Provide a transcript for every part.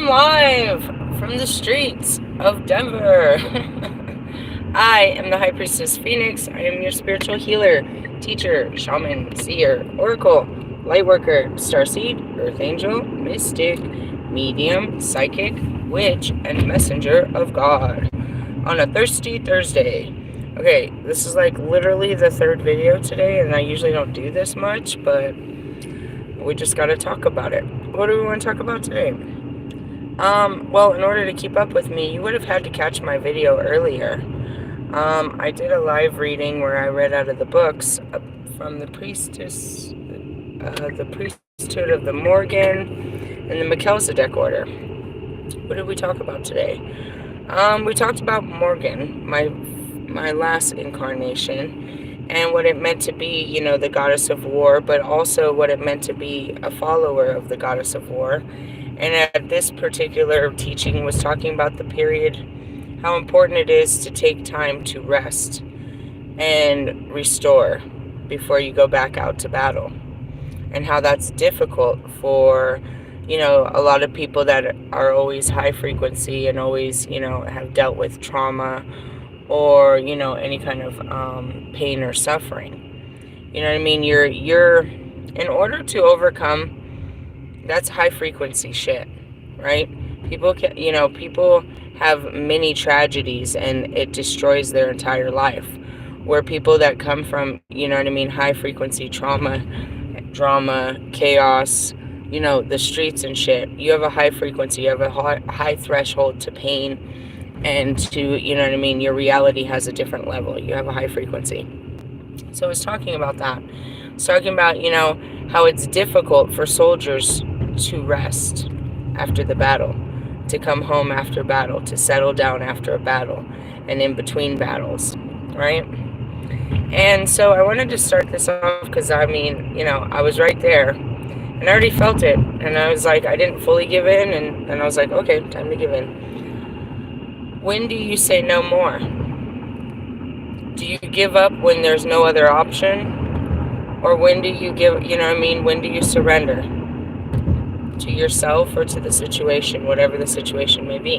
am live from the streets of Denver. I am the High Priestess Phoenix. I am your spiritual healer, teacher, shaman, seer, oracle, lightworker, starseed, earth angel, mystic, medium, psychic, witch, and messenger of God on a thirsty Thursday. Okay, this is like literally the third video today, and I usually don't do this much, but we just got to talk about it. What do we want to talk about today? Well, in order to keep up with me, you would have had to catch my video earlier. I did a live reading where I read out of the books from the Priestess, the Priesthood of the Morgan, and the Melchizedek Order. What did we talk about today? We talked about Morgan, my last incarnation, and what it meant to be, you know, the goddess of war, but also what it meant to be a follower of the goddess of war. And at this particular teaching was talking about the period, how important it is to take time to rest and restore before you go back out to battle. And how that's difficult for, you know, a lot of people that are always high frequency and always, you know, have dealt with trauma or, you know, any kind of pain or suffering. You know what I mean? You're in order to overcome, that's high frequency shit, right? People can, you know, people have many tragedies and it destroys their entire life. Where people that come from, you know what I mean, high frequency trauma, drama, chaos, you know, the streets and shit, you have a high frequency, you have a high threshold to pain and to, you know what I mean, your reality has a different level. You have a high frequency. So I was talking about that. I was talking about, you know, how it's difficult for soldiers to rest after the battle, to come home after battle, to settle down after a battle and in between battles, right? And so I wanted to start this off because, I mean, you know, I was right there and I already felt it. And I was like, I didn't fully give in. And I was like, okay, time to give in. When do you say no more? Do you give up when there's no other option? Or when do you give, you know what I mean? When do you surrender? To yourself or to the situation, whatever the situation may be.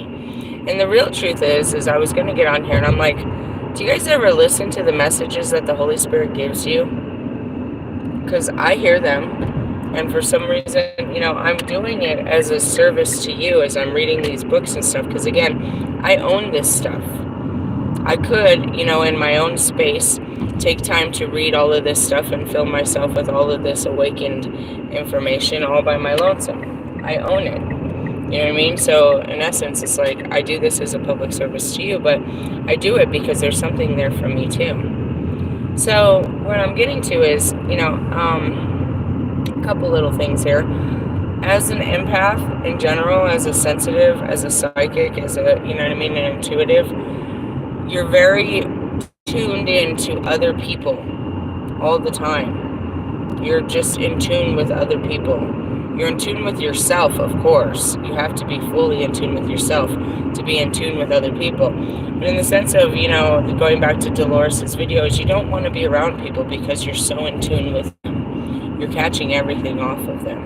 And the real truth is I was going to get on here and I'm like, do you guys ever listen to the messages that the Holy Spirit gives you? Because I hear them, and for some reason, you know, I'm doing it as a service to you as I'm reading these books and stuff, because again, I own this stuff. I could, you know, in my own space, take time to read all of this stuff and fill myself with all of this awakened information all by my lonesome. I own it. You know what I mean? So in essence, it's like I do this as a public service to you, but I do it because there's something there for me too. So what I'm getting to is, you know, a couple little things here. As an empath in general, as a sensitive, as a psychic, as a, you know what I mean, an intuitive, you're very tuned in to other people all the time. You're just in tune with other people. You're in tune with yourself, of course. You have to be fully in tune with yourself to be in tune with other people. But in the sense of, you know, going back to Dolores' videos, you don't want to be around people because you're so in tune with them. You're catching everything off of them.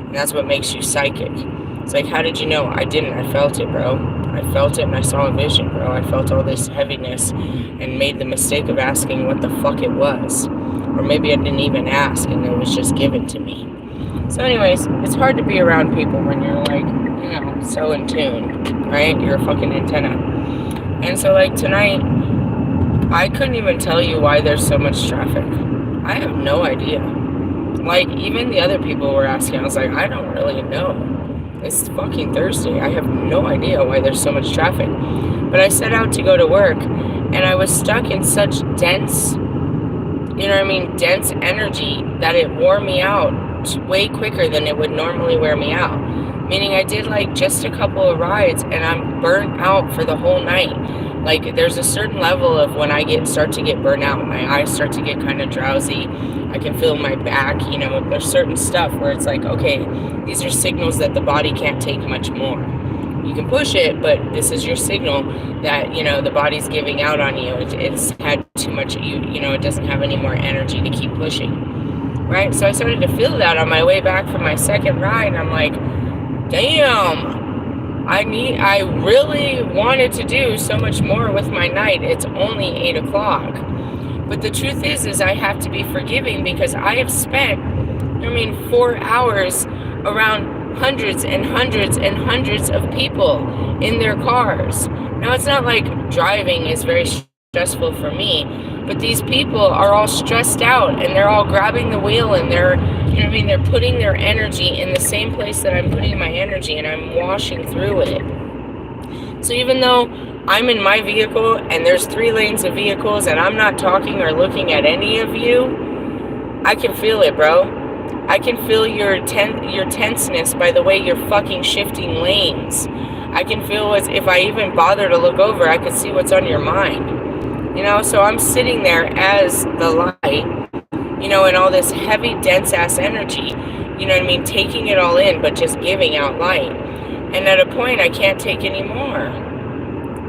And that's what makes you psychic. It's like, how did you know? I didn't. I felt it, bro. I felt it and I saw a vision, bro. I felt all this heaviness and made the mistake of asking what the fuck it was. Or maybe I didn't even ask and it was just given to me. So anyways, it's hard to be around people when you're like, you know, so in tune, right? You're a fucking antenna. And so like tonight, I couldn't even tell you why there's so much traffic. I have no idea. Like even the other people were asking, I was like, I don't really know. It's fucking Thursday. I have no idea why there's so much traffic. But I set out to go to work and I was stuck in such dense, you know what I mean, dense energy that it wore me out way quicker than it would normally wear me out. Meaning I did like just a couple of rides and I'm burnt out for the whole night. Like there's a certain level of when I start to get burnt out, my eyes start to get kind of drowsy. I can feel my back, you know, there's certain stuff where it's like, okay, these are signals that the body can't take much more. You can push it, but this is your signal that, you know, the body's giving out on you. It's had too much, you know, it doesn't have any more energy to keep pushing. Right? So I started to feel that on my way back from my second ride, and I'm like, damn, I really wanted to do so much more with my night. It's only 8 o'clock. But the truth is I have to be forgiving because I have spent, 4 hours around hundreds and hundreds and hundreds of people in their cars. Now, it's not like driving is very stressful for me, but these people are all stressed out and they're all grabbing the wheel and they're putting their energy in the same place that I'm putting my energy, and I'm washing through it. So even though I'm in my vehicle and there's 3 lanes of vehicles and I'm not talking or looking at any of you, I can feel it, bro. I can feel your tenseness by the way you're fucking shifting lanes. I can feel as if I even bother to look over, I could see what's on your mind. So I'm sitting there as the light, and all this heavy, dense-ass energy, taking it all in, but just giving out light. And at a point, I can't take any more.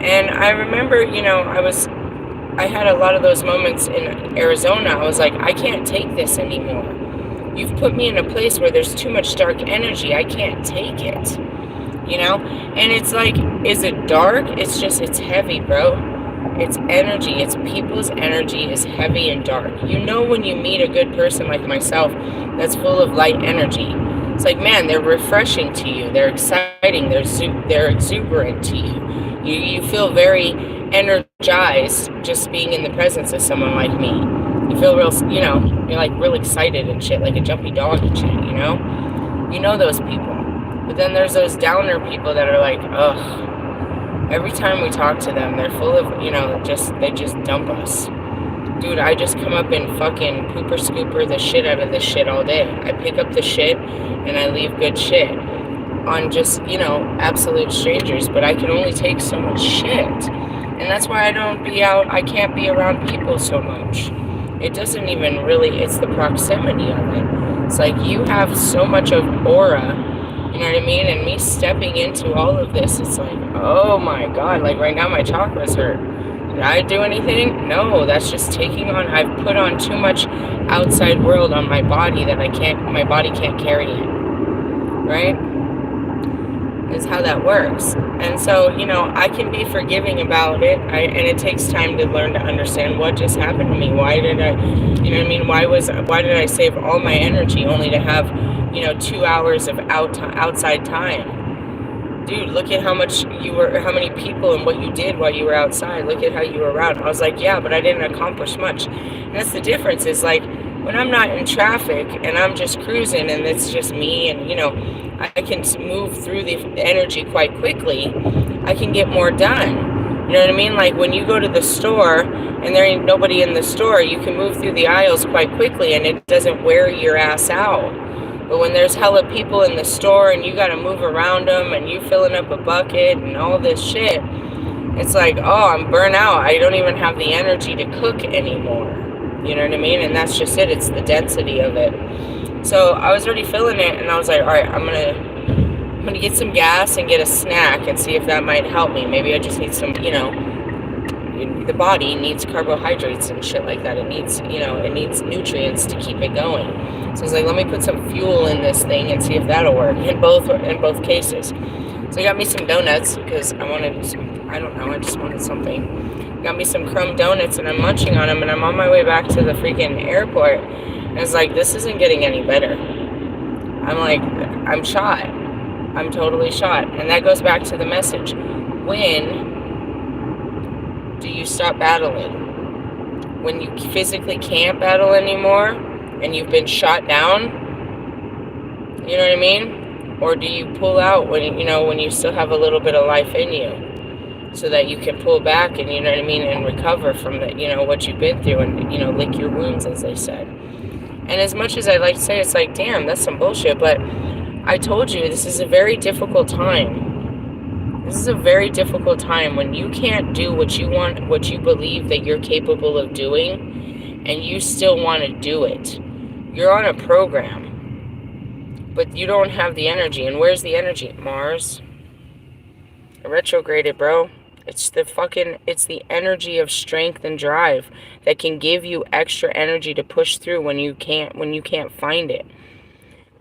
And I remember, I had a lot of those moments in Arizona. I was like, I can't take this anymore. You've put me in a place where there's too much dark energy. I can't take it, And it's like, is it dark? It's heavy, bro. It's energy. It's people's energy is heavy and dark. When you meet a good person like myself that's full of light energy, it's like, man, they're refreshing to you. They're exciting. They're exuberant to you. You feel very energized just being in the presence of someone like me. You feel real, you're like real excited and shit, like a jumpy dog and shit, You know those people. But then there's those downer people that are like, ugh. Every time we talk to them, they're full of, they just dump us. Dude, I just come up and fucking pooper scooper the shit out of this shit all day. I pick up the shit and I leave good shit on just, absolute strangers, but I can only take so much shit. And that's why I can't be around people so much. It doesn't even really, it's the proximity of it. It's like you have so much of aura, you know what I mean? And me stepping into all of this, it's like, oh my God, like right now my chakras hurt. Did I do anything? No, that's just I've put on too much outside world on my body that my body can't carry it. Right? Is how that works. And so, I can be forgiving about it. And it takes time to learn to understand what just happened to me. Why did I, why did I save all my energy only to have 2 hours of outside time? Dude, look at how many people and what you did while you were outside. Look at how you were around. I was like, yeah, but I didn't accomplish much. And that's the difference, is like, when I'm not in traffic and I'm just cruising and it's just me and, I can move through the energy quite quickly, I can get more done. You know what I mean? Like when you go to the store and there ain't nobody in the store, you can move through the aisles quite quickly and it doesn't wear your ass out. But when there's hella people in the store and you got to move around them and you filling up a bucket and all this shit, it's like, oh, I'm burnt out. I don't even have the energy to cook anymore. You know what I mean? And that's just it. It's the density of it. So I was already feeling it and I was like, all right, I'm gonna get some gas and get a snack and see if that might help me. Maybe I just need some, the body needs carbohydrates and shit like that. It needs, it needs nutrients to keep it going. So I was like, let me put some fuel in this thing and see if that'll work in both cases. So I got me some donuts because I just wanted something. Got me some crumb donuts and I'm munching on them and I'm on my way back to the freaking airport. And it's like, this isn't getting any better. I'm like, I'm shot. I'm totally shot. And that goes back to the message. When do you stop battling? When you physically can't battle anymore and you've been shot down? You know what I mean? Or do you pull out when you still have a little bit of life in you so that you can pull back and, and recover from what you've been through and, lick your wounds, as they said. And as much as I like to say, it's like, damn, that's some bullshit, but I told you, this is a very difficult time. This is a very difficult time when you can't do what you want, what you believe that you're capable of doing, and you still want to do it. You're on a program, but you don't have the energy. And where's the energy? Mars. Retrograded, bro. It's the energy of strength and drive that can give you extra energy to push through when you can't find it.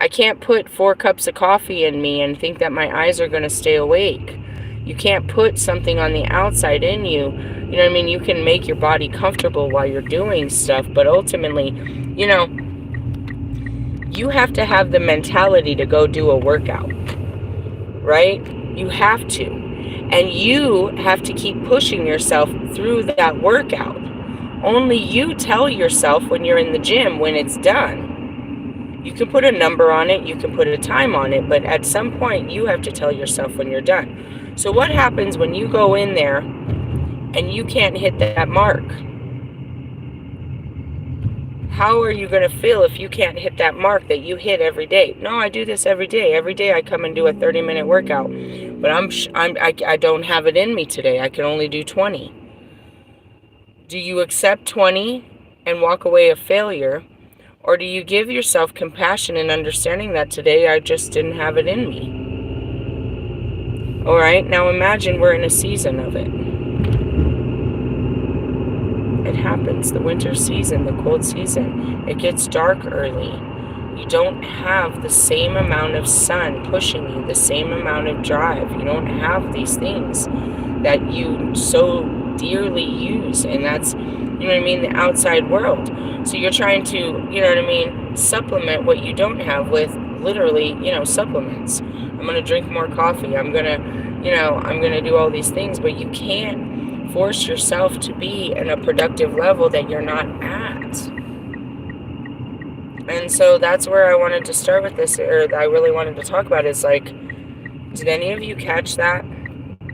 I can't put 4 cups of coffee in me and think that my eyes are going to stay awake. You can't put something on the outside in you. You know what I mean? You can make your body comfortable while you're doing stuff, but ultimately, you know, you have to have the mentality to go do a workout, right? You have to. And you have to keep pushing yourself through that workout. Only you tell yourself when you're in the gym when it's done. You can put a number on it, you can put a time on it, but at some point you have to tell yourself when you're done. So what happens when you go in there and you can't hit that mark? How are you going to feel if you can't hit that mark that you hit every day? No, I do this every day. Every day I come and do a 30-minute workout, but I don't have it in me today. I can only do 20. Do you accept 20 and walk away a failure, or do you give yourself compassion and understanding that today I just didn't have it in me? All right, now imagine we're in a season of it. It happens, the winter season, the cold season. It gets dark early. You don't have the same amount of sun pushing you, the same amount of drive. You don't have these things that you so dearly use, and that's, you know what I mean, the outside world. So you're trying to, you know what I mean, supplement what you don't have with literally, you know, supplements. I'm going to drink more coffee. I'm going to, you know, I'm going to do all these things, but you can't force yourself to be in a productive level that you're not at. And so that's where I wanted to start with this, or I really wanted to talk about, is like, did any of you catch that?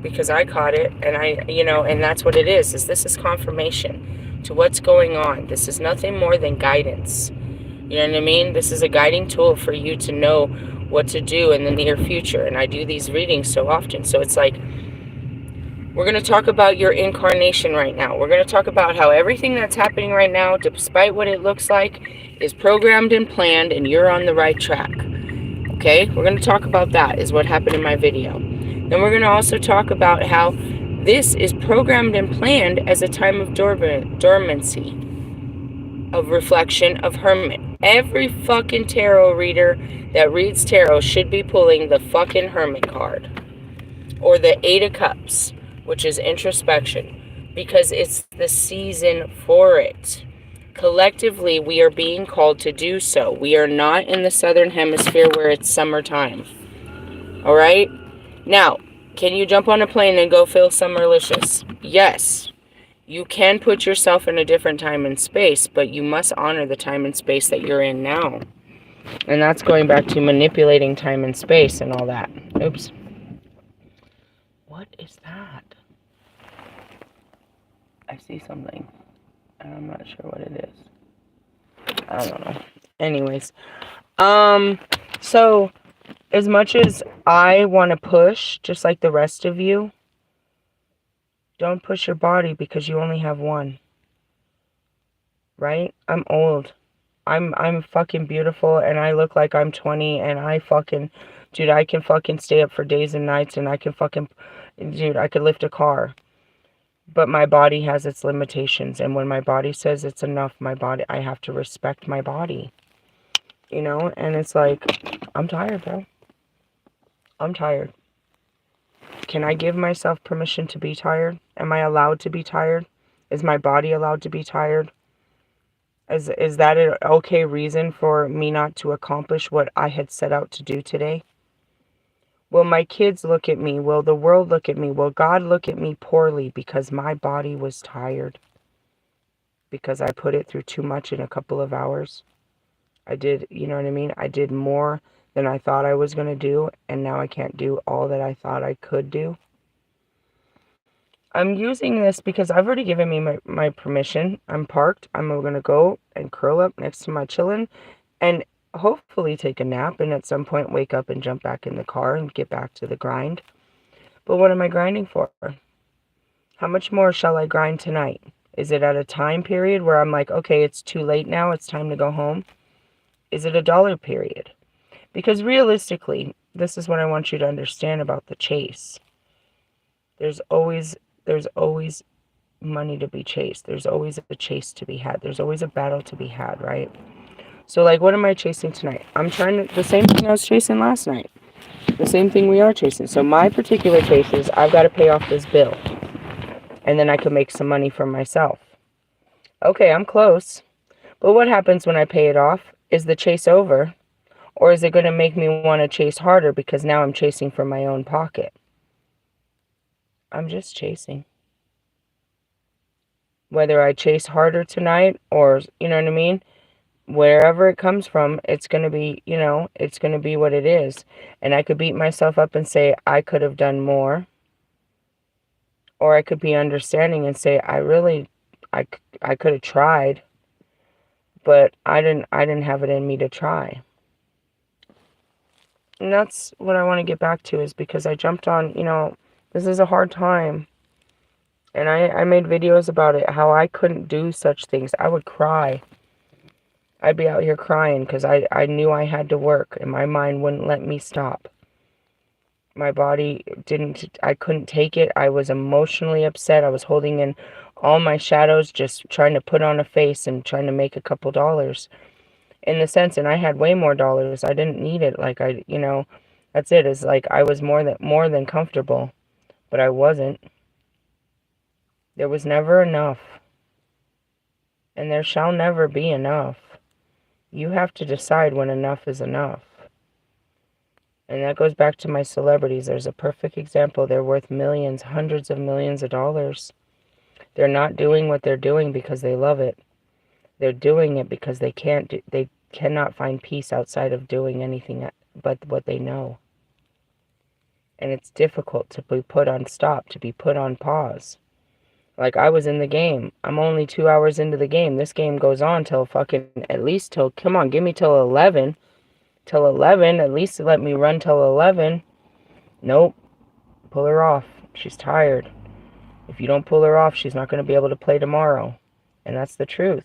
Because I caught it, and I, you know, and that's what it is this is confirmation to what's going on. This is nothing more than guidance. You know what I mean? This is a guiding tool for you to know what to do in the near future. And I do these readings so often. So it's like, we're going to talk about your incarnation right now. We're going to talk about how everything that's happening right now, despite what it looks like, is programmed and planned, and you're on the right track. Okay? We're going to talk about that, is what happened in my video. Then we're going to also talk about how this is programmed and planned as a time of dormancy, of reflection, of hermit. Every fucking tarot reader that reads tarot should be pulling the fucking hermit card, or the 8 of Cups, which is introspection, because it's the season for it. Collectively, we are being called to do so. We are not in the southern hemisphere where it's summertime. All right? Now, can you jump on a plane and go feel summerlicious? Yes. You can put yourself in a different time and space, but you must honor the time and space that you're in now. And that's going back to manipulating time and space and all that. Oops. What is that? I see something, and I'm not sure what it is. I don't know. Anyways, so as much as I want to push, just like the rest of you, don't push your body because you only have one. Right? I'm old. I'm fucking beautiful, and I look like I'm 20, and I fucking, dude, I can fucking stay up for days and nights, and I can fucking, dude, I could lift a car. But my body has its limitations, and when my body says it's enough, I have to respect my body. You know, and it's like, I'm tired, bro. I'm tired. Can I give myself permission to be tired? Am I allowed to be tired? Is my body allowed to be tired? Is that an okay reason for me not to accomplish what I had set out to do today? Will my kids look at me? Will the world look at me? Will God look at me poorly because my body was tired? Because I put it through too much in a couple of hours? I did, you know what I mean? I did more than I thought I was going to do, and now I can't do all that I thought I could do. I'm using this because I've already given me my permission. I'm parked. I'm going to go and curl up next to my chillin' and hopefully take a nap, and at some point wake up and jump back in the car and get back to the grind. But what am I grinding for? How much more shall I grind tonight? Is it at a time period where I'm like, okay, it's too late now, it's time to go home? Is it a dollar period? Because realistically, this is what I want you to understand about the chase. There's always money to be chased. There's always a chase to be had. There's always a battle to be had, right? So, like, what am I chasing tonight? I'm trying to, the same thing I was chasing last night. The same thing we are chasing. So, my particular chase is I've got to pay off this bill. And then I can make some money for myself. Okay, I'm close. But what happens when I pay it off? Is the chase over? Or is it going to make me want to chase harder because now I'm chasing from my own pocket? I'm just chasing. Whether I chase harder tonight or, you know what I mean? Wherever it comes from, it's going to be, you know, it's going to be what it is. And I could beat myself up and say, I could have done more. Or I could be understanding and say, I could have tried, but I didn't have it in me to try. And that's what I want to get back to, is because I jumped on, you know, this is a hard time. And I made videos about it, how I couldn't do such things. I would cry. I'd be out here crying because I knew I had to work and my mind wouldn't let me stop. My body I couldn't take it. I was emotionally upset. I was holding in all my shadows, just trying to put on a face and trying to make a couple dollars. In the sense, and I had way more dollars. I didn't need it. Like, you know, that's it. It's like I was more than comfortable, but I wasn't. There was never enough. And there shall never be enough. You have to decide when enough is enough. And that goes back to my celebrities. There's a perfect example. They're worth millions, hundreds of millions of dollars. They're not doing what they're doing because they love it. They're doing it because they cannot find peace outside of doing anything but what they know. And it's difficult to be put on stop, to be put on pause. Like, I was in the game. I'm only 2 hours into the game. This game goes on till fucking, at least till, come on, give me till 11. Till 11, at least let me run till 11. Nope. Pull her off. She's tired. If you don't pull her off, she's not going to be able to play tomorrow. And that's the truth.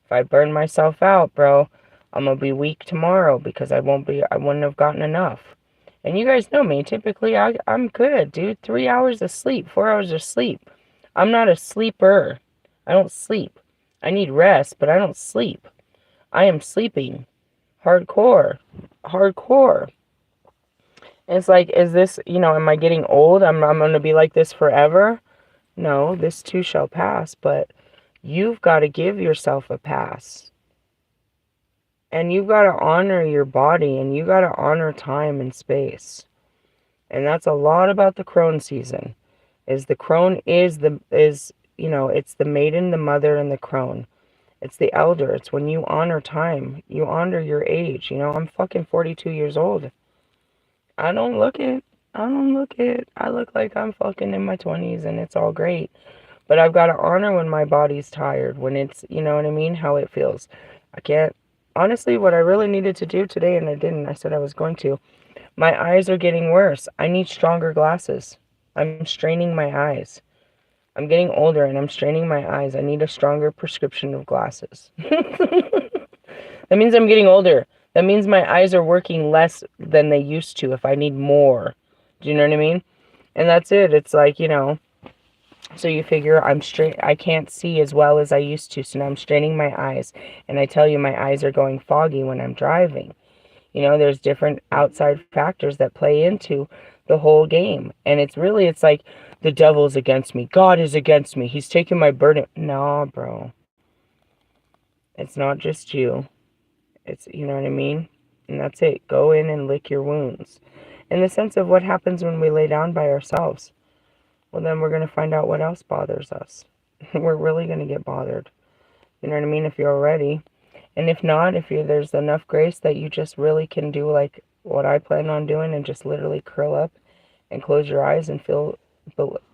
If I burn myself out, bro, I'm going to be weak tomorrow because I wouldn't have gotten enough. And you guys know me. Typically, I'm good, dude. 3 hours of sleep, 4 hours of sleep. I'm not a sleeper. I don't sleep. I need rest, but I don't sleep. I am sleeping. Hardcore. Hardcore. And it's like, is this, you know, am I getting old? I'm going to be like this forever? No, this too shall pass, but you've got to give yourself a pass. And you've got to honor your body, and you got to honor time and space. And that's a lot about the crone season. Is the crone is you know, it's the maiden, the mother, and the crone. It's the elder. It's when you honor time. You honor your age. You know, I'm fucking 42 years old. I don't look it. I don't look it. I look like I'm fucking in my 20s and it's all great. But I've got to honor when my body's tired, when it's, you know what I mean, how it feels. I can't, honestly, what I really needed to do today, and I didn't, I said I was going to, my eyes are getting worse. I need stronger glasses. I'm straining my eyes. I'm getting older and I'm straining my eyes. I need a stronger prescription of glasses. That means I'm getting older. That means my eyes are working less than they used to if I need more. Do you know what I mean? And that's it. It's like, you know, so you figure I can't see as well as I used to. So now I'm straining my eyes. And I tell you, my eyes are going foggy when I'm driving. You know, there's different outside factors that play into the whole game. And it's like the devil's against me. God is against me. He's taking my burden. No, bro. It's not just you. It's, you know what I mean? And that's it. Go in and lick your wounds. In the sense of what happens when we lay down by ourselves. Well, then we're going to find out what else bothers us. We're really going to get bothered. You know what I mean? If you're ready. And if not, there's enough grace that you just really can do like what I plan on doing and just literally curl up and close your eyes and feel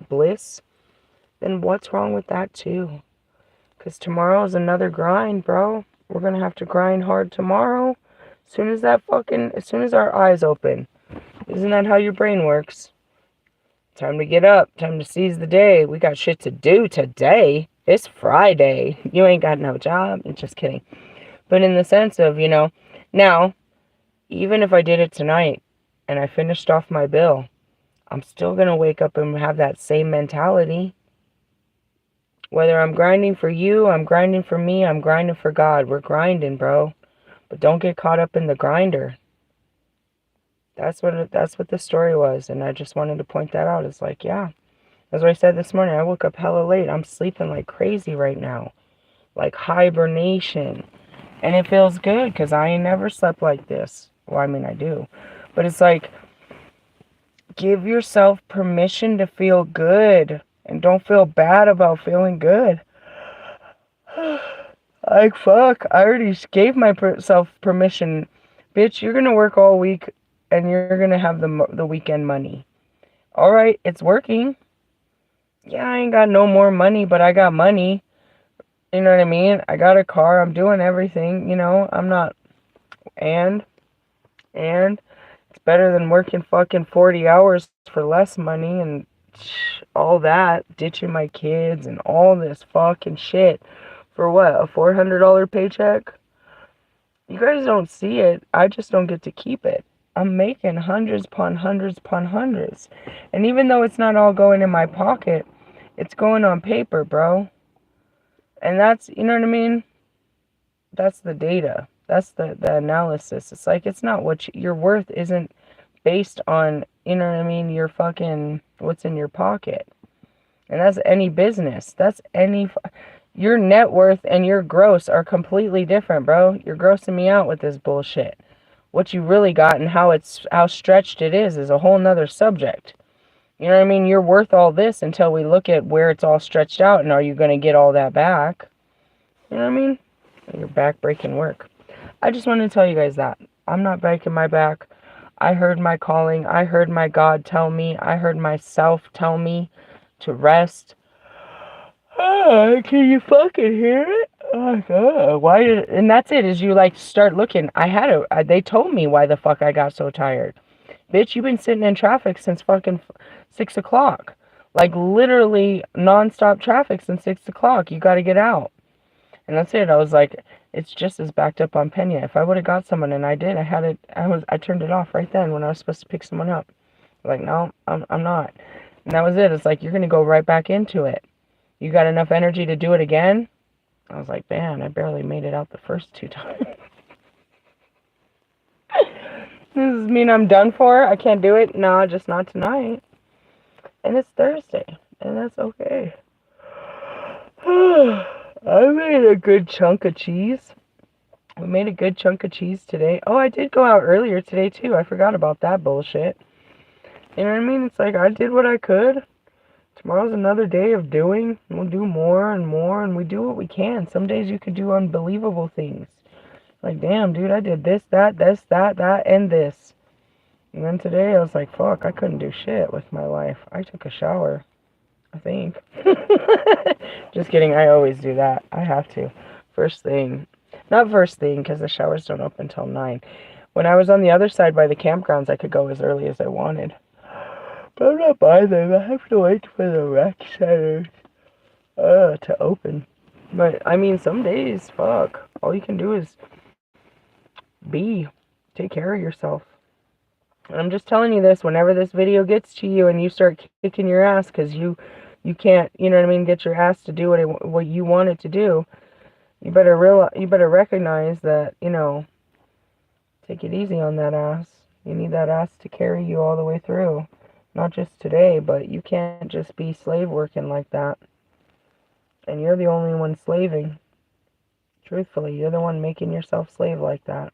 bliss, then what's wrong with that too? Because tomorrow is another grind, bro. We're going to have to grind hard tomorrow. As soon as our eyes open. Isn't that how your brain works? Time to get up. Time to seize the day. We got shit to do today. It's Friday. You ain't got no job. I'm just kidding. But in the sense of, you know, now, even if I did it tonight and I finished off my bill, I'm still going to wake up and have that same mentality. Whether I'm grinding for you, I'm grinding for me, I'm grinding for God. We're grinding, bro. But don't get caught up in the grinder. That's what the story was, and I just wanted to point that out. It's like, yeah, as I said this morning, I woke up hella late. I'm sleeping like crazy right now, like hibernation, and it feels good because I ain't never slept like this. Well, I mean, I do, but it's like, give yourself permission to feel good, and don't feel bad about feeling good. Like, fuck, I already gave myself permission. Bitch, you're gonna work all week, and you're gonna have the weekend money. Alright, it's working. Yeah, I ain't got no more money, but I got money. You know what I mean? I got a car, I'm doing everything, you know? I'm not... And it's better than working fucking 40 hours for less money and all that. Ditching my kids and all this fucking shit. For what? A $400 paycheck? You guys don't see it. I just don't get to keep it. I'm making hundreds upon hundreds upon hundreds. And even though it's not all going in my pocket, it's going on paper, bro. And that's, you know what I mean? That's the data. That's the analysis. It's like, it's not what your worth isn't based on, you know what I mean, your fucking, what's in your pocket. And that's any business. That's any... Your net worth and your gross are completely different, bro. You're grossing me out with this bullshit. What you really got and how stretched it is a whole nother subject. You know what I mean? You're worth all this until we look at where it's all stretched out, and are you going to get all that back? You know what I mean? Your back-breaking work. I just wanted to tell you guys that. I'm not breaking my back. I heard my calling. I heard my God tell me. I heard myself tell me to rest. Oh, can you fucking hear it? Oh God! Why? And that's it. Is you like start looking. They told me why the fuck I got so tired. Bitch, you've been sitting in traffic since fucking 6 o'clock. Like literally non-stop traffic since 6 o'clock. You got to get out. And that's it. I was like, it's just as backed up on Pena. If I would have got someone, and I did, I turned it off right then when I was supposed to pick someone up. Like, no, I'm not. And that was it. It's like, you're gonna go right back into it. You got enough energy to do it again? I was like, man, I barely made it out the first 2 times. Does this mean I'm done for? I can't do it? No, just not tonight. And it's Thursday, and that's okay. I made a good chunk of cheese. We made a good chunk of cheese today. Oh, I did go out earlier today, too. I forgot about that bullshit. You know what I mean? It's like, I did what I could. Tomorrow's another day of doing. We'll do more and more, and we do what we can. Some days you can do unbelievable things. Like, damn, dude, I did this, that, and this. And then today I was like, fuck, I couldn't do shit with my life. I took a shower, I think. Just kidding, I always do that. I have to. First thing. Not first thing, because the showers don't open until 9. When I was on the other side by the campgrounds, I could go as early as I wanted. But I'm not by them. I have to wait for the rec centers to open. But, I mean, some days, fuck. All you can do is take care of yourself. And I'm just telling you this, whenever this video gets to you and you start kicking your ass because you can't, you know what I mean, get your ass to do what you want it to do, you better recognize that, you know, take it easy on that ass. You need that ass to carry you all the way through. Not just today, but you can't just be slave working like that. And you're the only one slaving. Truthfully, you're the one making yourself slave like that.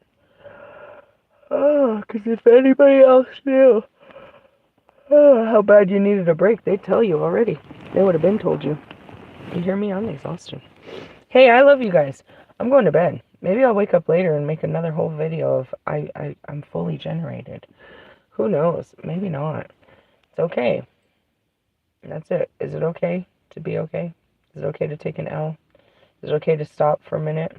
Oh, because if anybody else knew how bad you needed a break, they'd tell you already. They would have been told you. You hear me? I'm exhausted. Hey, I love you guys. I'm going to bed. Maybe I'll wake up later and make another whole video of I'm fully generated. Who knows? Maybe not. It's okay. That's it. Is it okay to be okay? Is it okay to take an L? Is it okay to stop for a minute?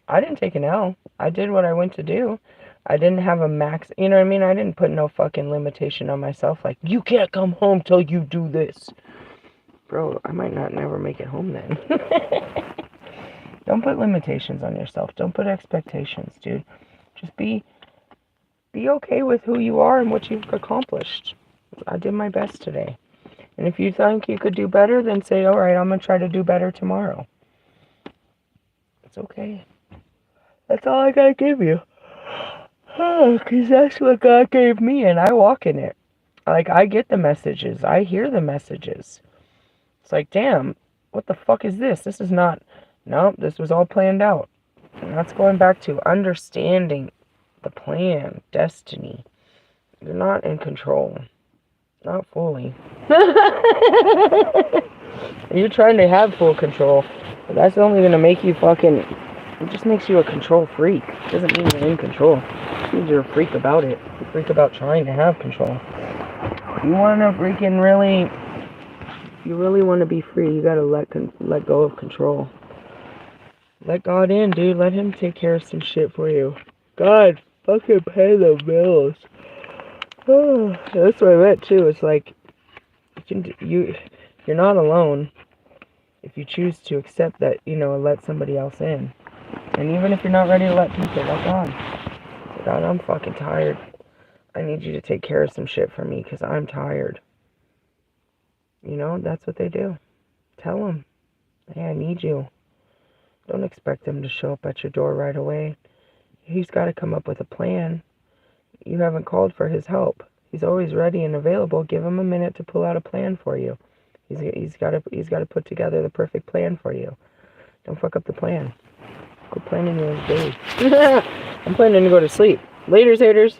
I didn't take an L. I did what I went to do. I didn't have a max, you know what I mean? I didn't put no fucking limitation on myself like, you can't come home till you do this. Bro, I might not never make it home then. Don't put limitations on yourself. Don't put expectations, dude. Just be okay with who you are and what you've accomplished. I did my best today. And if you think you could do better, then say, all right, I'm going to try to do better tomorrow. It's okay. That's all I gotta give you. Because that's what God gave me, and I walk in it. Like, I get the messages. I hear the messages. It's like, damn, what the fuck is this? This is not... Nope, this was all planned out. And that's going back to understanding the plan, destiny. You're not in control. Not fully. You're trying to have full control. But that's only going to make you fucking... It just makes you a control freak. It doesn't mean you're in control. It means you're a freak about it. You're a freak about trying to have control. You want to freaking really... If you really want to be free, you got to let go of control. Let God in, dude. Let him take care of some shit for you. God, fucking pay the bills. That's what I meant too. It's like you're not alone if you choose to accept that, let somebody else in. And even if you're not ready to let people, let God. God, I'm fucking tired. I need you to take care of some shit for me because I'm tired. That's what they do. Tell them, hey, I need you. Don't expect him to show up at your door right away. He's got to come up with a plan. You haven't called for his help. He's always ready and available. Give him a minute to pull out a plan for you. He's got to put together the perfect plan for you. Don't fuck up the plan. Quit planning your days. I'm planning to go to sleep. Laters, haters.